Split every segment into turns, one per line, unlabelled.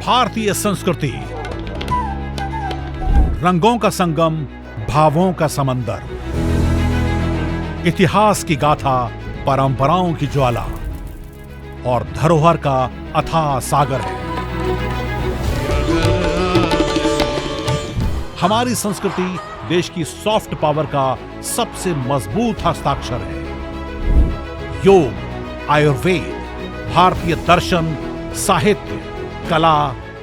भारतीय संस्कृति, रंगों का संगम, भावों का समंदर, इतिहास की गाथा, परंपराओं की ज्वाला और धरोहर का अथाह सागर है। हमारी संस्कृति देश की सॉफ्ट पावर का सबसे मजबूत हस्ताक्षर है। योग, आयुर्वेद, भारतीय दर्शन, साहित्य, कला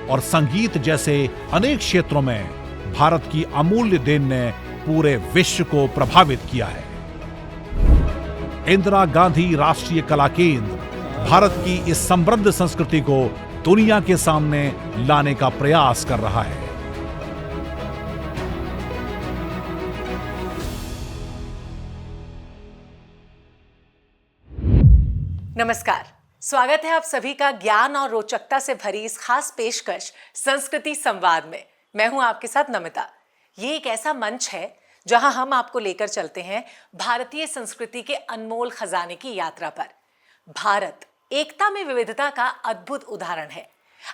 और संगीत जैसे अनेक क्षेत्रों में भारत की अमूल्य देन ने पूरे विश्व को प्रभावित किया है। इंदिरा गांधी राष्ट्रीय कला केंद्र भारत की इस समृद्ध संस्कृति को दुनिया के सामने लाने का प्रयास कर रहा है।
नमस्कार, स्वागत है आप सभी का ज्ञान और रोचकता से भरी इस खास पेशकश संस्कृति संवाद में। मैं हूं आपके साथ नमिता। ये एक ऐसा मंच है जहां हम आपको लेकर चलते हैं भारतीय संस्कृति के अनमोल खजाने की यात्रा पर। भारत एकता में विविधता का अद्भुत उदाहरण है।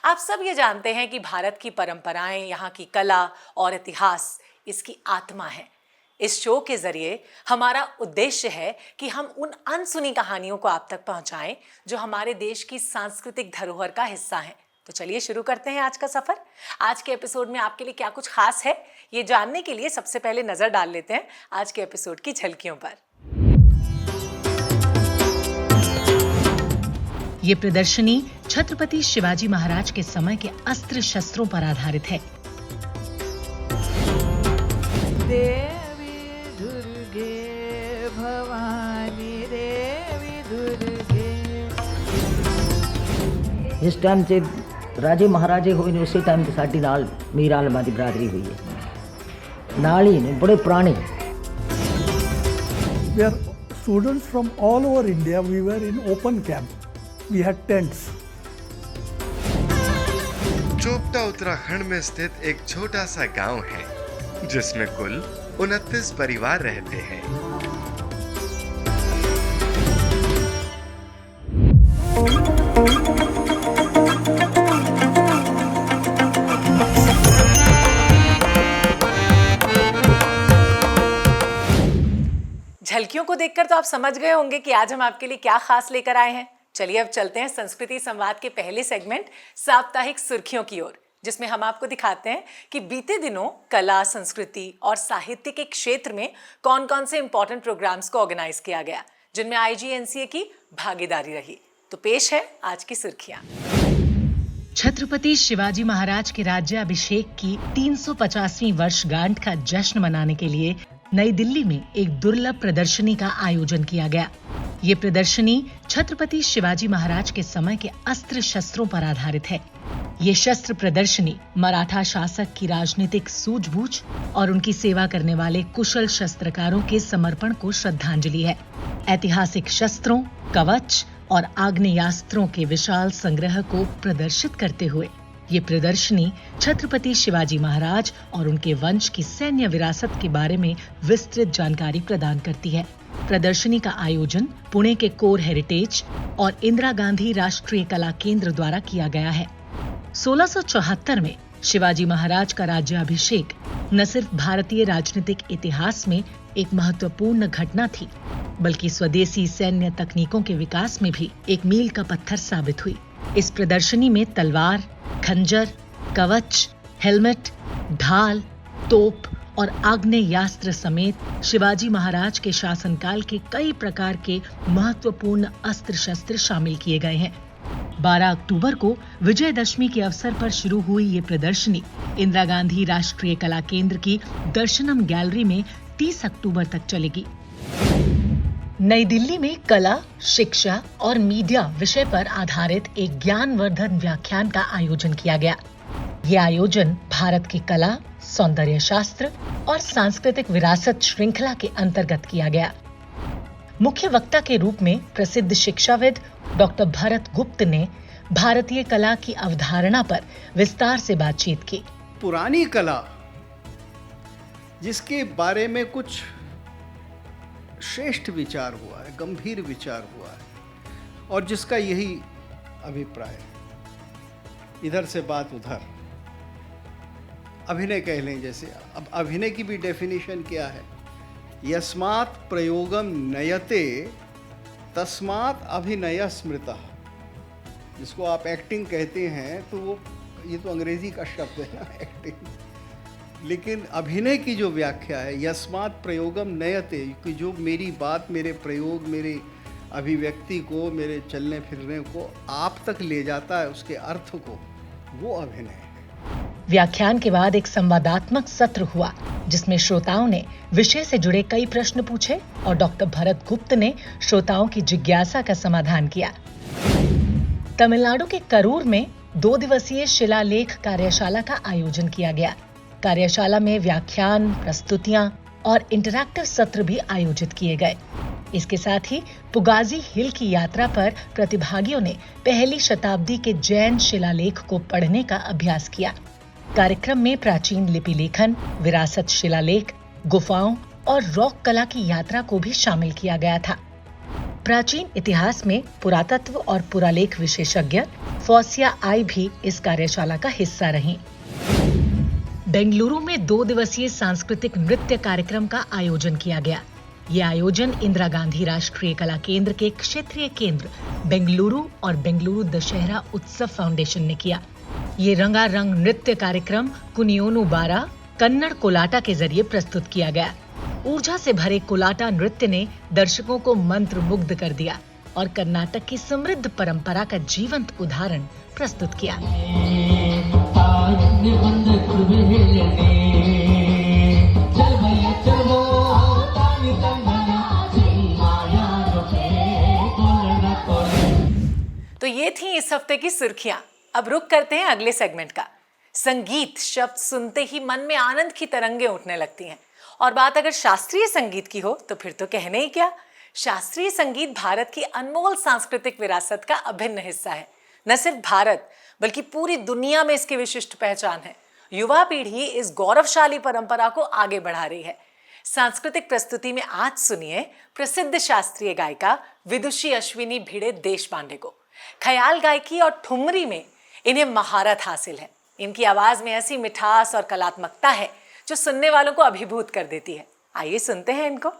आप सब ये जानते हैं कि भारत की परंपराएं, यहाँ की कला और इतिहास इसकी आत्मा है। इस शो के जरिए हमारा उद्देश्य है कि हम उन अनसुनी कहानियों को आप तक पहुंचाएं जो हमारे देश की सांस्कृतिक धरोहर का हिस्सा हैं। तो चलिए शुरू करते हैं आज का सफर। आज के एपिसोड में आपके लिए क्या कुछ खास है, ये जानने के लिए सबसे पहले नजर डाल लेते हैं आज के एपिसोड की झलकियों पर।
ये प्रदर्शनी छत्रपति शिवाजी महाराज के समय के अस्त्र शस्त्रों पर आधारित है।
जिस टाइम से राजे महाराजे हुए ने उसी टाइम से साडी नाल मीर आलमा की बरादरी हुई है। नाल ही ने बड़े पुराने।
We are students from all over India. We were in open camp. We had tents.
Chopta Uttarakhand में स्थित एक छोटा सा गांव है जिसमें कुल 29 परिवार रहते हैं।
झलकियों को देखकर तो आप समझ गए होंगे कि आज हम आपके लिए क्या खास लेकर आए हैं। चलिए अब चलते हैं संस्कृति संवाद के पहले सेगमेंट साप्ताहिक सुर्खियों की ओर, जिसमें हम आपको दिखाते हैं कि बीते दिनों कला, संस्कृति और साहित्य के क्षेत्र में कौन कौन से इंपॉर्टेंट प्रोग्राम्स को ऑर्गेनाइज किया गया, जिनमें IGNCA की भागीदारी रही। तो पेश है आज की सुर्खियां।
छत्रपति शिवाजी महाराज के राज्याभिषेक की 350वीं वर्षगांठ का जश्न मनाने के लिए नई दिल्ली में एक दुर्लभ प्रदर्शनी का आयोजन किया गया। ये प्रदर्शनी छत्रपति शिवाजी महाराज के समय के अस्त्र शस्त्रों पर आधारित है। ये शस्त्र प्रदर्शनी मराठा शासक की राजनीतिक सूझबूझ और उनकी सेवा करने वाले कुशल शस्त्रकारों के समर्पण को श्रद्धांजलि है। ऐतिहासिक शस्त्रों, कवच और आग्नेयास्त्रों के विशाल संग्रह को प्रदर्शित करते हुए ये प्रदर्शनी छत्रपति शिवाजी महाराज और उनके वंश की सैन्य विरासत के बारे में विस्तृत जानकारी प्रदान करती है। प्रदर्शनी का आयोजन पुणे के कोर हेरिटेज और इंदिरा गांधी राष्ट्रीय कला केंद्र द्वारा किया गया है। 1674 में शिवाजी महाराज का राज्याभिषेक न सिर्फ भारतीय राजनीतिक इतिहास में एक महत्वपूर्ण घटना थी, बल्कि स्वदेशी सैन्य तकनीकों के विकास में भी एक मील का पत्थर साबित हुई। इस प्रदर्शनी में तलवार, खंजर, कवच, हेलमेट, ढाल, तोप और आग्नेयास्त्र समेत शिवाजी महाराज के शासनकाल के कई प्रकार के महत्वपूर्ण अस्त्र शस्त्र शामिल किए गए हैं। 12 अक्टूबर को विजयदशमी के अवसर पर शुरू हुई ये प्रदर्शनी इंदिरा गांधी राष्ट्रीय कला केंद्र की दर्शनम गैलरी में 30 अक्टूबर तक चलेगी। नई दिल्ली में कला, शिक्षा और मीडिया विषय पर आधारित एक ज्ञानवर्धन व्याख्यान का आयोजन किया गया। ये आयोजन भारत की कला, सौंदर्य शास्त्र और सांस्कृतिक विरासत श्रृंखला के अंतर्गत किया गया। मुख्य वक्ता के रूप में प्रसिद्ध शिक्षाविद डॉक्टर भरत गुप्त ने भारतीय कला की अवधारणा पर विस्तार से बातचीत की।
पुरानी कला जिसके बारे में कुछ श्रेष्ठ विचार हुआ है, गंभीर विचार हुआ है और जिसका यही अभिप्राय है इधर से बात उधर, अभिनय कह लें जैसे। अब अभिनय की भी डेफिनेशन क्या है? यस्मात् प्रयोगम नयते तस्मात् अभिनय स्मृतः। जिसको आप एक्टिंग कहते हैं, तो वो ये तो अंग्रेजी का शब्द है ना, एक्टिंग। लेकिन अभिनय की जो व्याख्या है, यस्मात् प्रयोगम नयते, कि जो मेरी बात, मेरे प्रयोग, मेरे अभिव्यक्ति को, मेरे चलने फिरने को आप तक ले जाता है, उसके अर्थ को, वो अभिनय है।
व्याख्यान के बाद एक संवादात्मक सत्र हुआ जिसमें श्रोताओं ने विषय से जुड़े कई प्रश्न पूछे और डॉक्टर भरत गुप्त ने श्रोताओं की जिज्ञासा का समाधान किया। तमिलनाडु के करूर में 2 दिवसीय शिलालेख कार्यशाला का आयोजन किया गया। कार्यशाला में व्याख्यान, प्रस्तुतियां और इंटरैक्टिव सत्र भी आयोजित किए गए। इसके साथ ही पुगाजी हिल की यात्रा पर प्रतिभागियों ने पहली शताब्दी के जैन शिलालेख को पढ़ने का अभ्यास किया। कार्यक्रम में प्राचीन लिपि लेखन, विरासत शिलालेख, गुफाओं और रॉक कला की यात्रा को भी शामिल किया गया था। प्राचीन इतिहास में पुरातत्व और पुरालेख विशेषज्ञ फौसिया आई भी इस कार्यशाला का हिस्सा रहीं। बेंगलुरु में 2 दिवसीय सांस्कृतिक नृत्य कार्यक्रम का आयोजन किया गया। ये आयोजन इंदिरा गांधी राष्ट्रीय कला केंद्र के क्षेत्रीय केंद्र बेंगलुरु और बेंगलुरु दशहरा उत्सव फाउंडेशन ने किया। ये रंगारंग नृत्य कार्यक्रम कुनियोनु बारा कन्नड़ कोलाटा के जरिए प्रस्तुत किया गया। ऊर्जा से भरे कोलाटा नृत्य ने दर्शकों को मंत्रमुग्ध कर दिया और कर्नाटक की समृद्ध परंपरा का जीवंत उदाहरण प्रस्तुत किया।
तो ये थी इस हफ्ते की सुर्खियां। अब रुक करते हैं अगले सेगमेंट का। संगीत शब्द सुनते ही मन में आनंद की तरंगें उठने लगती हैं, और बात अगर शास्त्रीय संगीत की हो तो फिर तो कहने ही क्या। शास्त्रीय संगीत भारत की अनमोल सांस्कृतिक विरासत का अभिन्न हिस्सा है। न सिर्फ भारत बल्कि पूरी दुनिया में इसकी विशिष्ट पहचान है। युवा पीढ़ी इस गौरवशाली परंपरा को आगे बढ़ा रही है। सांस्कृतिक प्रस्तुति में आज सुनिए प्रसिद्ध शास्त्रीय गायिका विदुषी अश्विनी भिड़े देशपांडे को। ख्याल गायकी और ठुमरी में इन्हें महारत हासिल है। इनकी आवाज में ऐसी मिठास और कलात्मकता है जो सुनने वालों को अभिभूत कर देती है। आइए सुनते हैं इनको।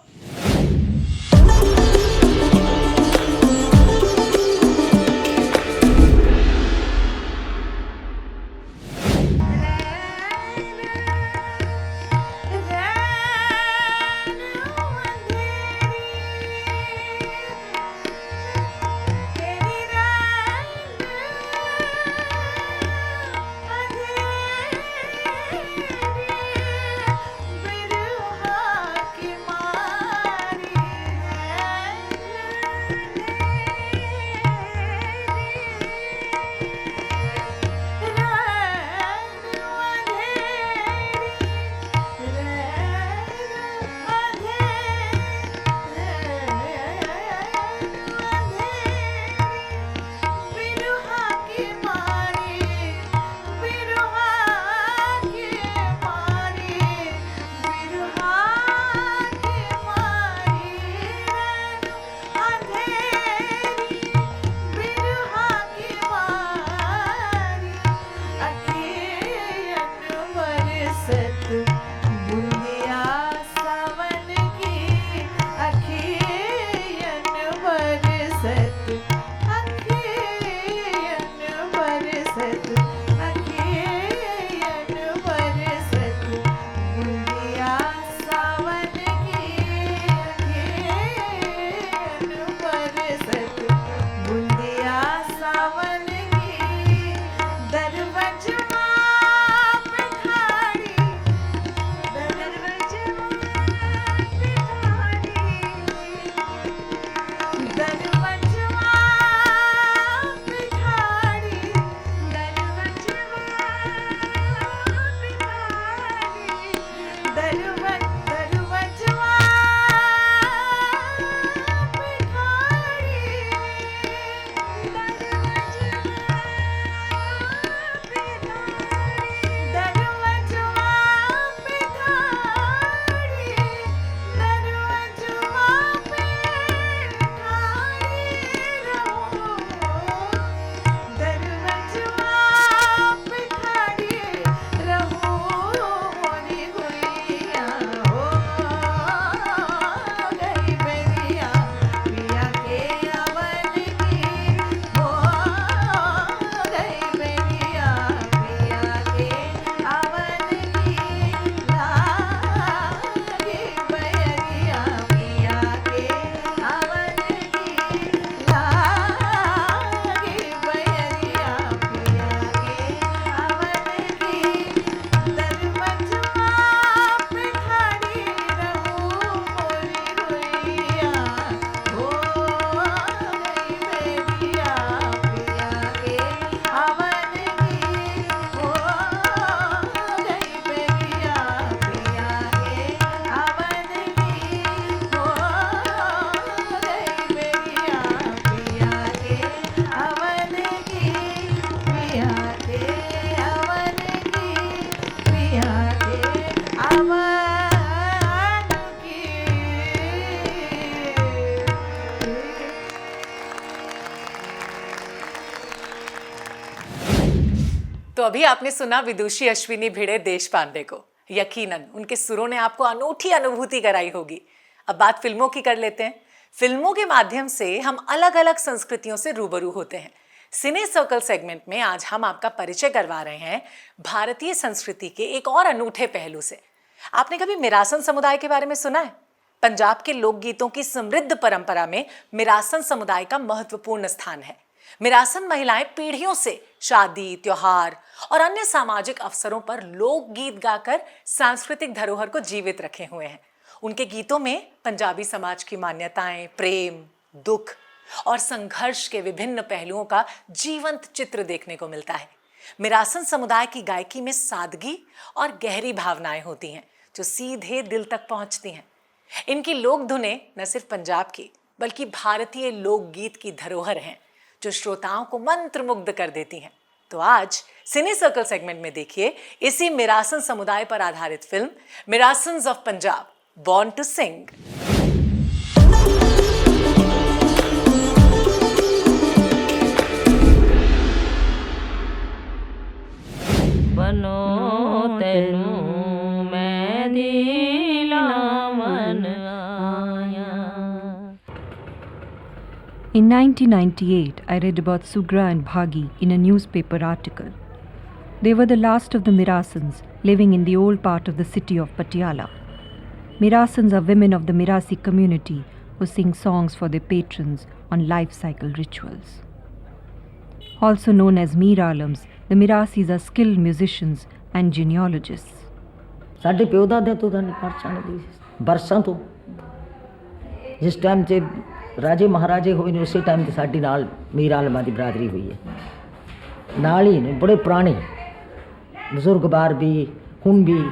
तो अभी आपने सुना विदुषी अश्विनी भिड़े देश पांडे को। यकीनन उनके सुरों ने आपको अनूठी अनुभूति कराई होगी। अब बात फिल्मों की कर लेते हैं। फिल्मों के माध्यम से हम अलग अलग संस्कृतियों से रूबरू होते हैं। सिने सर्कल सेगमेंट में आज हम आपका परिचय करवा रहे हैं भारतीय संस्कृति के एक और अनूठे पहलू से। आपने कभी मिरासन समुदाय के बारे में सुना है? पंजाब के लोकगीतों की समृद्ध परंपरा में मिरासन समुदाय का महत्वपूर्ण स्थान है। मिरासन महिलाएं पीढ़ियों से शादी, त्योहार और अन्य सामाजिक अवसरों पर लोकगीत गाकर सांस्कृतिक धरोहर को जीवित रखे हुए हैं। उनके गीतों में पंजाबी समाज की मान्यताएं, प्रेम, दुख और संघर्ष के विभिन्न पहलुओं का जीवंत चित्र देखने को मिलता है। मिरासन समुदाय की गायकी में सादगी और गहरी भावनाएं होती हैं जो सीधे दिल तक पहुंचती हैं। इनकी लोक धुनें न सिर्फ पंजाब की बल्कि भारतीय लोकगीत की धरोहर हैं जो श्रोताओं को मंत्रमुग्ध कर देती हैं। तो आज सिने सर्कल सेगमेंट में देखिए इसी मिरासन समुदाय पर आधारित film Mirasans of Punjab, born to sing.
बनो तेनू मैं दिलावन आया।
In 1998, I read about Sugra and Bhagi in a newspaper article. They were the last of the Mirasans living in the old part of the city of Patiala. Mirasans are women of the Mirasi community who sing songs for their patrons on life cycle rituals. Also known as Meeralams, the Mirasis are skilled musicians and genealogists.
ਸਾਡੇ ਪਿਓ ਦਾਦਿਆਂ ਤੋਂ ਤਾਂ ਪਰਛਾਣ ਦੀ ਬਰਸਾਂ ਤੋਂ ਜਿਸ time 'ਚ ਰਾਜੇ ਮਹਾਰਾਜੇ ਹੋਏ ਨੇ ਉਸੇ ਟਾਈਮ 'ਤੇ ਸਾਡੀ ਨਾਲ ਮੀਰ ਆਲਮਾਂ ਦੀ ਬਰਾਦਰੀ ਹੋਈ ਹੈ। ਨਾਲ ਹੀ ਨੇ ਬੜੇ ਪੁਰਾਣੇ ਬਜ਼ੁਰਗ ਬਾਰ ਵੀ ਹੁਣ ਵੀ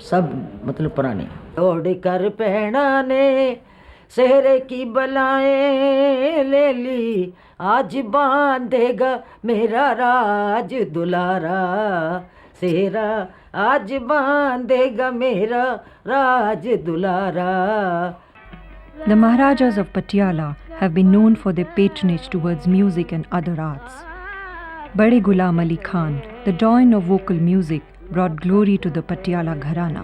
सब मतलब पुराने। ओढ़ कर पहना ने सेहरे की बलाएं ले ली, आज बांधेगा मेरा राज दुलारा, सेहरा आज बांधेगा मेरा राज दुलारा।
The Maharajas of Patiala have been known for their patronage towards music and other arts. Bade Ghulam Ali Khan, the dawn of vocal music, brought glory to the Patiala Gharana.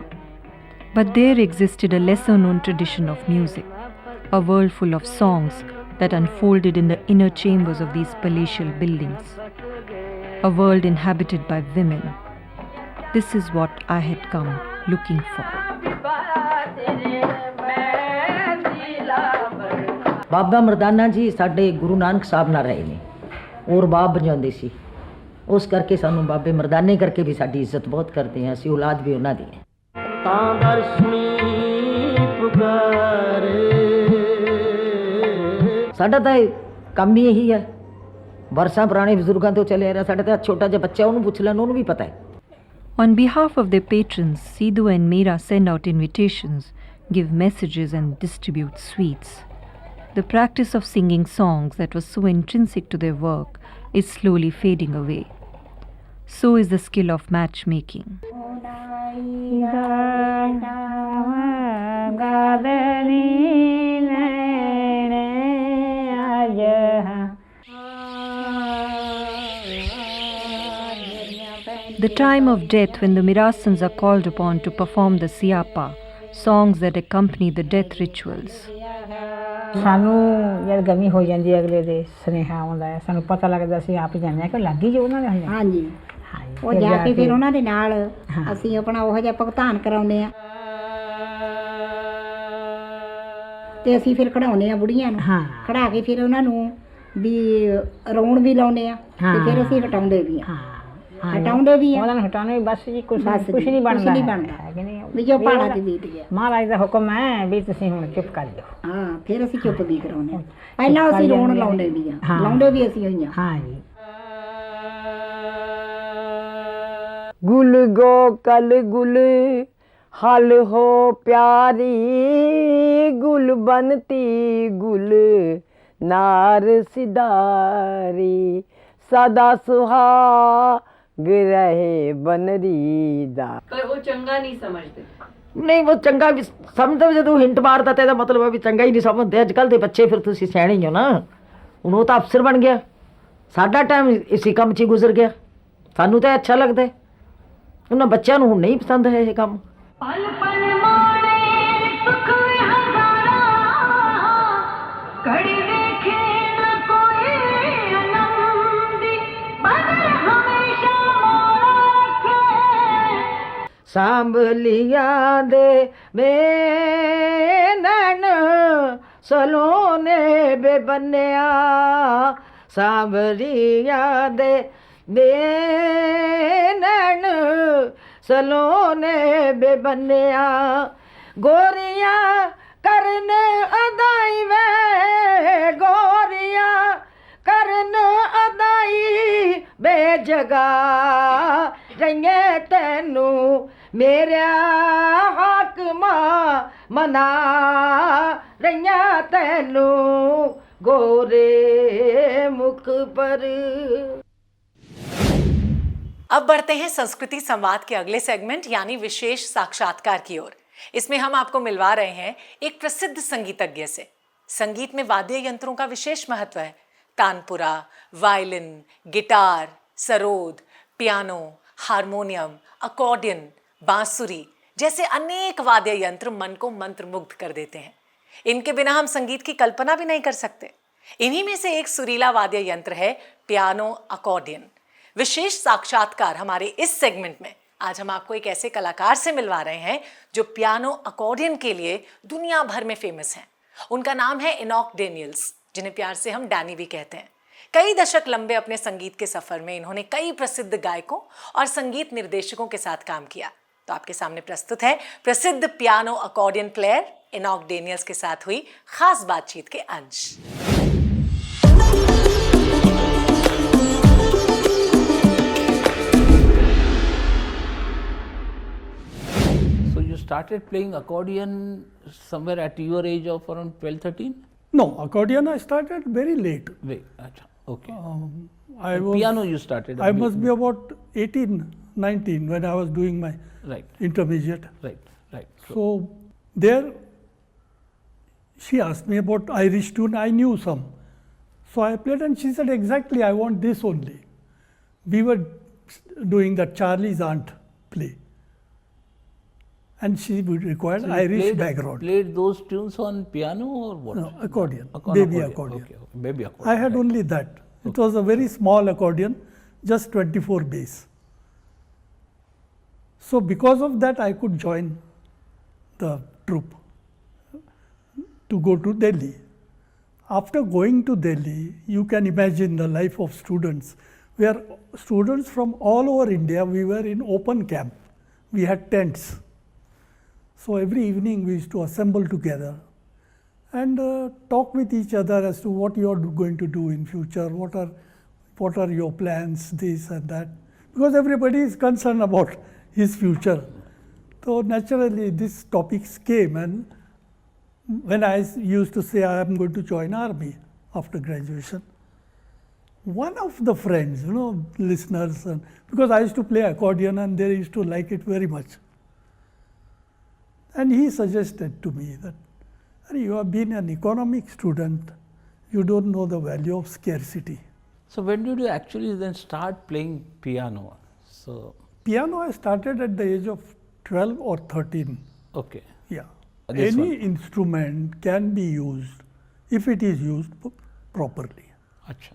But there existed a lesser known tradition of music, a world full of songs that unfolded in the inner chambers of these palatial buildings, a world inhabited by women. This is what I had come looking for.
ਬਾਬਾ ਮਰਦਾਨਾ ਜੀ ਸਾਡੇ ਗੁਰੂ ਨਾਨਕ ਸਾਹਿਬ ਨਾਲ ਰਹੇ ਨੇ ਔਰ ਬਾਬ ਵਜਾਉਂਦੇ ਸੀ। ਉਸ ਕਰਕੇ ਸਾਨੂੰ ਬਾਬੇ ਮਰਦਾਨੇ ਕਰਕੇ ਵੀ ਸਾਡੀ ਇੱਜ਼ਤ ਬਹੁਤ ਕਰਦੇ ਹਾਂ, ਅਸੀਂ ਔਲਾਦ ਵੀ ਉਹਨਾਂ ਦੀ ਹੈ। ਤਾਂ ਦਰਸ਼ਨੀ ਪੁਕਾਰੇ ਸਾਡਾ ਤਾਂ ਕੰਮ ਹੀ ਇਹੀ ਹੈ। ਵਰਸਾਂ ਪੁਰਾਣੇ ਬਜ਼ੁਰਗਾਂ ਤੋਂ ਚੱਲਿਆ ਰਿਹਾ। ਸਾਡਾ ਤਾਂ ਛੋਟਾ ਜਿਹਾ ਬੱਚਾ, ਉਹਨੂੰ ਪੁੱਛ ਲੈਣ, ਉਹਨੂੰ ਵੀ ਪਤਾ ਹੈ।
On behalf of their patrons, Sidhu and Meera send out invitations, give messages and distribute sweets. The practice of singing songs that was so intrinsic to their work is slowly fading away. So is the skill of matchmaking. The time of death when the Mirasans are called upon to perform the Siapa, songs that accompany the death rituals.
ਸਾਨੂੰ ਜਦ ਗਮੀ ਹੋ ਜਾਂਦੀ ਹੈ, ਅਗਲੇ ਦੇ ਸੁਨੇਹਾ ਆਉਂਦਾ ਹੈ, ਸਾਨੂੰ ਪਤਾ ਲੱਗਦਾ ਅਸੀਂ ਆਪ ਜਾਂਦੇ ਹਾਂ ਕਿ ਲੱਗੀ ਜੋ ਉਹਨਾਂ ਦੇ ਹੋਈਆਂ।
ਹਾਂਜੀ, ਉਹ ਜਾ ਕੇ ਫਿਰ ਉਹਨਾਂ ਦੇ ਨਾਲ ਅਸੀਂ ਆਪਣਾ ਉਹੋ ਜਿਹਾ ਭੁਗਤਾਨ ਕਰਾਉਂਦੇ ਹਾਂ ਤੇ ਅਸੀਂ ਫਿਰ ਖੜਾਉਂਦੇ ਹਾਂ ਬੁੜੀਆਂ ਨੂੰ। ਖੜਾ ਕੇ ਫਿਰ ਉਹਨਾਂ ਨੂੰ ਵੀ ਰੌਣ ਵੀ ਲਾਉਂਦੇ ਆ ਤੇ ਫਿਰ ਅਸੀਂ ਹਟਾਉਂਦੇ ਵੀ ਆ। ਹਟਾਉਂਦੇ ਵੀ ਆ ਉਹਨਾਂ ਨੂੰ ਹਟਾਉਣੇ ਬਸ ਜੀ ਕੁਛ ਨਹੀਂ ਬਣਦਾ ਹੈ ਕਿ ਨਹੀਂ ਵੀ ਜੋ ਪਾਣਾ ਦੀ ਬੀਤ ਗਿਆ। ਮਹਾਰਾਜ ਦਾ ਹੁਕਮ ਹੈ ਵੀ ਤੁਸੀਂ ਹੁਣ ਚੁੱਪ ਕਰ ਜਾਓ। ਹਾਂ, ਫਿਰ ਅਸੀਂ ਚੁੱਪ ਵੀ ਕਰਾਉਂਦੇ ਹਾਂ। ਪਹਿਲਾਂ ਅਸੀਂ ਰੌਣ ਲਾਉਂਦੇ ਵੀ ਆ, ਲਾਉਂਦੇ ਵੀ ਅਸੀਂ ਹੋਈਆਂ। ਹਾਂ ਜੀ।
गुल गो कल गुल हल हो प्यारी, गुल बनती गुल नार सिदारी, सदा सुहाग रहे बनरी दा।
पर वो चंगा नहीं समझते।
ਨਹੀਂ ਉਹ ਚੰਗਾ ਵੀ ਸਮਝਦੇ, ਜਦੋਂ ਹਿੰਟ ਮਾਰਦਾ ਤਾਂ ਇਹਦਾ ਮਤਲਬ ਹੈ ਵੀ ਚੰਗਾ ਹੀ ਨਹੀਂ ਸਮਝਦੇ। ਅੱਜ ਕੱਲ੍ਹ ਦੇ ਬੱਚੇ ਫਿਰ ਤੁਸੀਂ ਸਿਆਣੇ ਹੀ ਹੋ ਨਾ। ਹੁਣ ਉਹ ਤਾਂ ਅਫਸਰ ਬਣ ਗਿਆ, ਸਾਡਾ ਟਾਈਮ ਇਸੇ ਕੰਮ 'ਚ ਹੀ ਗੁਜ਼ਰ ਗਿਆ। ਸਾਨੂੰ ਤਾਂ ਅੱਛਾ ਲੱਗਦਾ ਹੈ, ਉਹਨਾਂ ਬੱਚਿਆਂ ਨੂੰ ਹੁਣ ਨਹੀਂ ਪਸੰਦ ਹੈ ਇਹ ਕੰਮ। सांभलिया दे नैन सलोने बेबन्या, सांभलिया दे नैन सलोने बेबन्या, गोरिया करन अदाई वे गोरिया करन अदाई बेजगा रंगे तेनू मेरा हाकमा मना रैया तेनू गोरे मुख पर।
अब बढ़ते हैं संस्कृति संवाद के अगले सेगमेंट यानी विशेष साक्षात्कार की ओर। इसमें हम आपको मिलवा रहे हैं एक प्रसिद्ध संगीतज्ञ से। संगीत में वाद्य यंत्रों का विशेष महत्व है। Tanpura, violin, guitar, sarod, piano, harmonium, accordion, बांसुरी जैसे अनेक वाद्य यंत्र मन को मंत्रमुग्ध कर देते हैं। इनके बिना हम संगीत की कल्पना भी नहीं कर सकते। इन्हीं में से एक सुरीला वाद्य यंत्र है पियानो अकॉर्डियन। विशेष साक्षात्कार हमारे इस सेगमेंट में आज हम आपको एक ऐसे कलाकार से मिलवा रहे हैं जो पियानो अकॉर्डियन के लिए दुनिया भर में फेमस हैं। उनका नाम है इनॉक डेनियल्स, जिन्हें प्यार से हम डैनी भी कहते हैं। कई दशक लंबे अपने संगीत के सफर में इन्होंने कई प्रसिद्ध गायकों और संगीत निर्देशकों के साथ काम किया। तो आपके सामने प्रस्तुत है प्रसिद्ध piano accordion player Enoch Daniels के साथ हुई खास बातचीत के अंश।
So you started playing accordion somewhere at your age of around 12-13?
No, accordion I started very late.
Wait, okay.
Piano
you started?
I must be about 18, 19 when I was doing my intermediate.
Right.
So there she asked me about Irish tune. I knew some. So I played and she said, exactly, I want this only. We were doing the Charlie's Aunt play. And she would require Irish background.
Played those tunes on piano or what?
No, accordion, baby accordion.
Okay. Baby accordion.
I had only that. It was a very small accordion, just 24 bass. So because of that, I could join the troupe to go to Delhi. After going to Delhi, you can imagine the life of students. We are students from all over India. We were in open camp. We had tents. So every evening we used to assemble together and talk with each other as to what you are going to do in future, what are your plans, this and that. Because everybody is concerned about his future. So naturally these topics came, and when I used to say I am going to join army after graduation, one of the friends, listeners, because I used to play accordion and they used to like it very much. And he suggested to me that, you have been an economic student, you don't know the value of scarcity.
So when did you actually then start playing piano?
Piano I started at the age of 12 or 13.
Okay.
Yeah. Any instrument can be used if it is used properly.
Achha.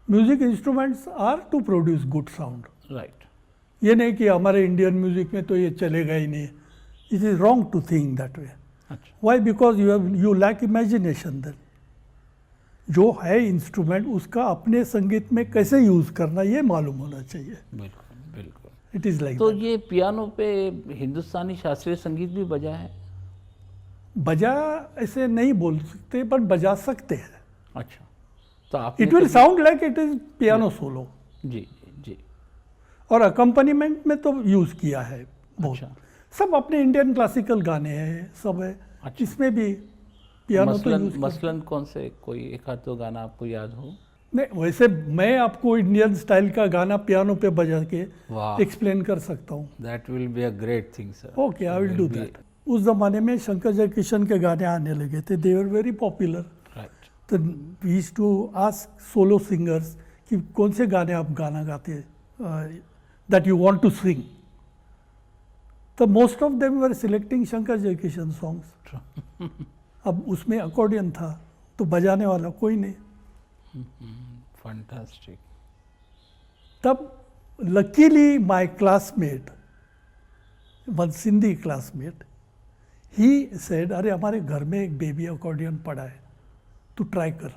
Music instruments are to produce good sound.
Right.
ये नहीं कि हमारे Indian music में तो ये चलेगा ही नहीं. It is wrong to think that way.
Achha.
Why? Because you lack imagination then. जो है इंस्ट्रूमेंट उसका अपने संगीत में कैसे यूज करना ये मालूम होना चाहिए.
बिल्कुल.
It is like
तो
that.
ये पियानो पे हिंदुस्तानी शास्त्रीय संगीत भी बजा है?
बजा ऐसे नहीं बोल सकते पर बजा सकते हैं.
अच्छा. तो आप
It will sound like it is piano solo.
जी.
और अकम्पनीमेंट में तो यूज किया है बहुत.
अच्छा.
सब अपने इंडियन क्लासिकल गाने हैं सब है.
अच्छा.
इसमें भी पियानो तो यूज
मसलन कौन से कोई एक आध दो गाना आपको याद हो?
नहीं, वैसे मैं आपको इंडियन स्टाइल का गाना पियानो पे बजा के एक्सप्लेन कर सकता हूँ.
That will be a great thing sir.
Okay, I will do that. उस जमाने में शंकर जयकिशन के गाने आने लगे थे. They were very popular. तो we used to ask solo singers कि कौन से गाने आप गाना गाते that you want to sing. So most of them were selecting Shankar Jaikishan songs. अब उसमें अकॉर्डियन था तो बजाने वाला कोई नहीं.
Fantastic.
तब luckily my classmate, one Sindhi classmate, he said, अरे हमारे घर में एक बेबी अकॉर्डियन पड़ा है, तू ट्राई कर.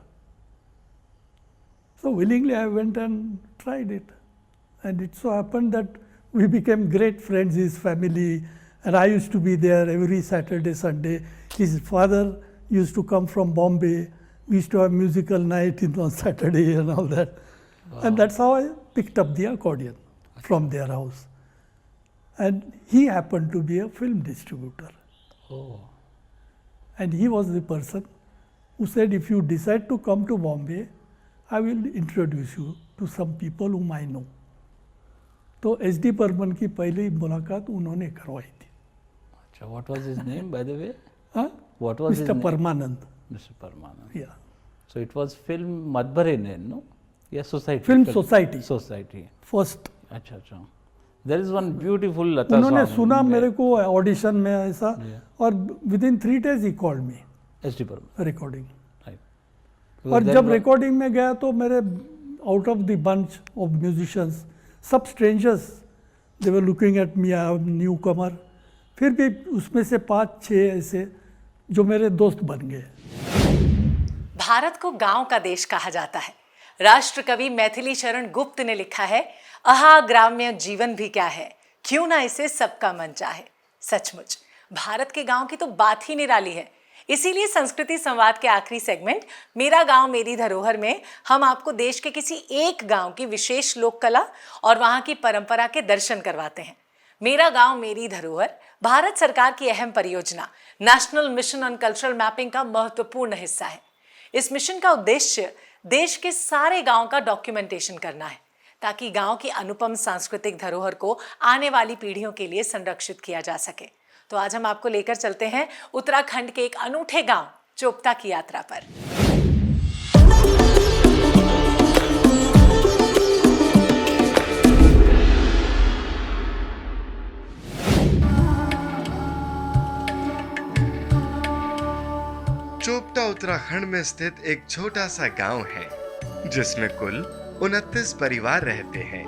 So willingly I went and tried it, and it so happened that we became great friends, his family, and I used to be there every Saturday, Sunday. His father used to come from Bombay. We used to have musical night on Saturday and all that. Wow. And that's how I picked up the accordion from their house. And he happened to be a film distributor.
Oh.
And he was the person who said, if you decide to come to Bombay, I will introduce you to some people whom I know. तो SD. Burman की पहली मुलाकात उन्होंने करवाई थी.
अच्छा, what was his name by the way?
Huh?
What was his
Mr.
name?
Parmanand.
Mr. Parmanand.
Yeah.
So it was film Madbare ne, no? Yeah, society.
Film Society.
Society.
First.
अच्छा अच्छा. There is one beautiful Lata
उन्होंने
song.
सुना मेरे को audition में ऐसा, और within 3 days he called me.
S D. Burman.
Recording.
Right.
और जब रिकॉर्डिंग में गया तो मेरे out of the bunch of musicians सब strangers, they were looking at me, I am newcomer. फिर भी उसमें से 5-6 ऐसे जो मेरे दोस्त बन गए.
भारत को गांव का देश कहा जाता है. राष्ट्र कवि मैथिली शरण गुप्त ने लिखा है, अहा ग्राम्य जीवन भी क्या है, क्यों ना इसे सबका मन चाहे. सचमुच भारत के गांव की तो बात ही निराली है. इसीलिए संस्कृति संवाद के आखिरी सेगमेंट मेरा गांव मेरी धरोहर में हम आपको देश के किसी एक गांव की विशेष लोक कला और वहां की परंपरा के दर्शन करवाते हैं. मेरा गांव मेरी धरोहर भारत सरकार की अहम परियोजना national mission on cultural mapping का महत्वपूर्ण हिस्सा है. इस मिशन का उद्देश्य देश के सारे गांव का डॉक्यूमेंटेशन करना है, ताकि गांव की अनुपम सांस्कृतिक धरोहर को आने वाली पीढ़ियों के लिए संरक्षित किया जा सके. तो आज हम आपको लेकर चलते हैं उत्तराखंड के एक अनूठे गांव चोपता की यात्रा पर.
चोपता उत्तराखंड में स्थित एक छोटा सा गांव है, जिसमें कुल 29 परिवार रहते हैं.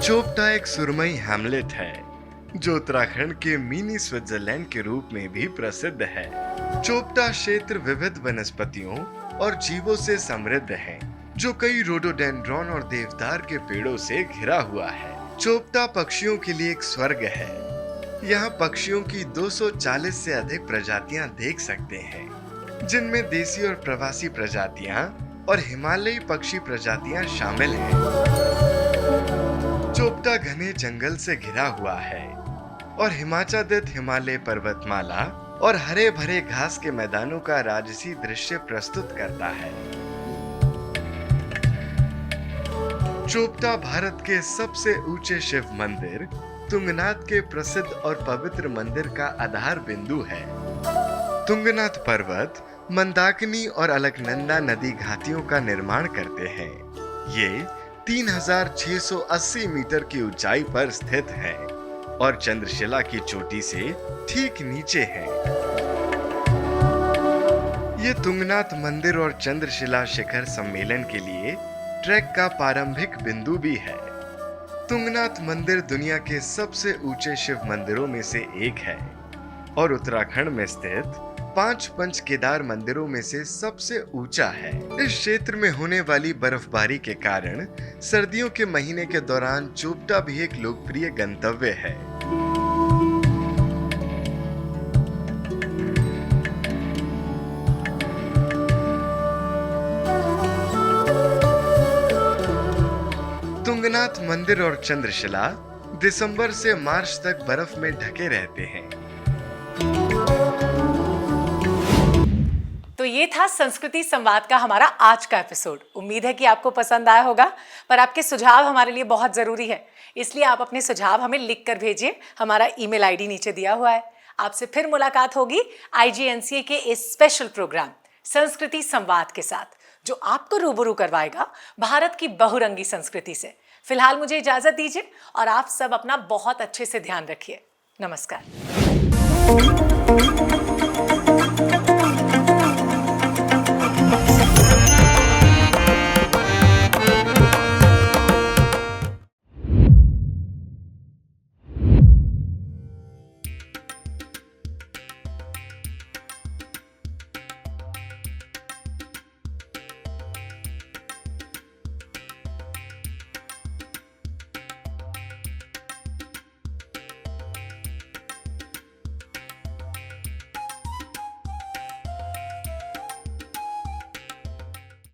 चोपता एक सुरमई हैमलेट है, जो उत्तराखंड के मिनी स्विट्जरलैंड के रूप में भी प्रसिद्ध है. चोपता क्षेत्र विविध वनस्पतियों और जीवों से समृद्ध है, जो कई रोडोडेंड्रॉन और देवदार के पेड़ों से घिरा हुआ है. चोपता पक्षियों के लिए एक स्वर्ग है. यहाँ पक्षियों की 240 से अधिक प्रजातियां देख सकते हैं, जिनमें देसी और प्रवासी प्रजातियां और हिमालयी पक्षी प्रजातियां शामिल हैं. चोपता घने जंगल से घिरा हुआ है और हिमाच्छादित हिमालय पर्वतमाला और हरे भरे घास के मैदानों का राजसी दृश्य प्रस्तुत करता है. चोपता भारत के सबसे ऊंचे शिव मंदिर तुंगनाथ के प्रसिद्ध और पवित्र मंदिर का आधार बिंदु है. तुंगनाथ पर्वत मंदाकिनी और अलकनंदा नदी घाटियों का निर्माण करते हैं. ये 3680 मीटर की ऊंचाई पर स्थित है और चंद्रशिला की चोटी से ठीक नीचे है. ये तुंगनाथ मंदिर और चंद्रशिला शिखर सम्मेलन के लिए ट्रैक का प्रारंभिक बिंदु भी है. तुंगनाथ मंदिर दुनिया के सबसे ऊंचे शिव मंदिरों में से एक है और उत्तराखंड में स्थित 5 पंच केदार मंदिरों में से सबसे ऊंचा है. इस क्षेत्र में होने वाली बर्फबारी के कारण सर्दियों के महीने के दौरान चोपता भी एक लोकप्रिय गंतव्य है. तुंगनाथ मंदिर और चंद्रशिला दिसंबर से मार्च तक बर्फ में ढके रहते हैं.
तो ये था संस्कृति संवाद का हमारा आज का एपिसोड. उम्मीद है कि आपको पसंद आया होगा, पर आपके सुझाव हमारे लिए बहुत ज़रूरी है, इसलिए आप अपने सुझाव हमें लिख कर भेजिए. हमारा ईमेल आईडी नीचे दिया हुआ है. आपसे फिर मुलाकात होगी IGNCA के इस स्पेशल प्रोग्राम संस्कृति संवाद के साथ, जो आपको रूबरू करवाएगा भारत की बहुरंगी संस्कृति से. फिलहाल मुझे इजाजत दीजिए और आप सब अपना बहुत अच्छे से ध्यान रखिए। नमस्कार।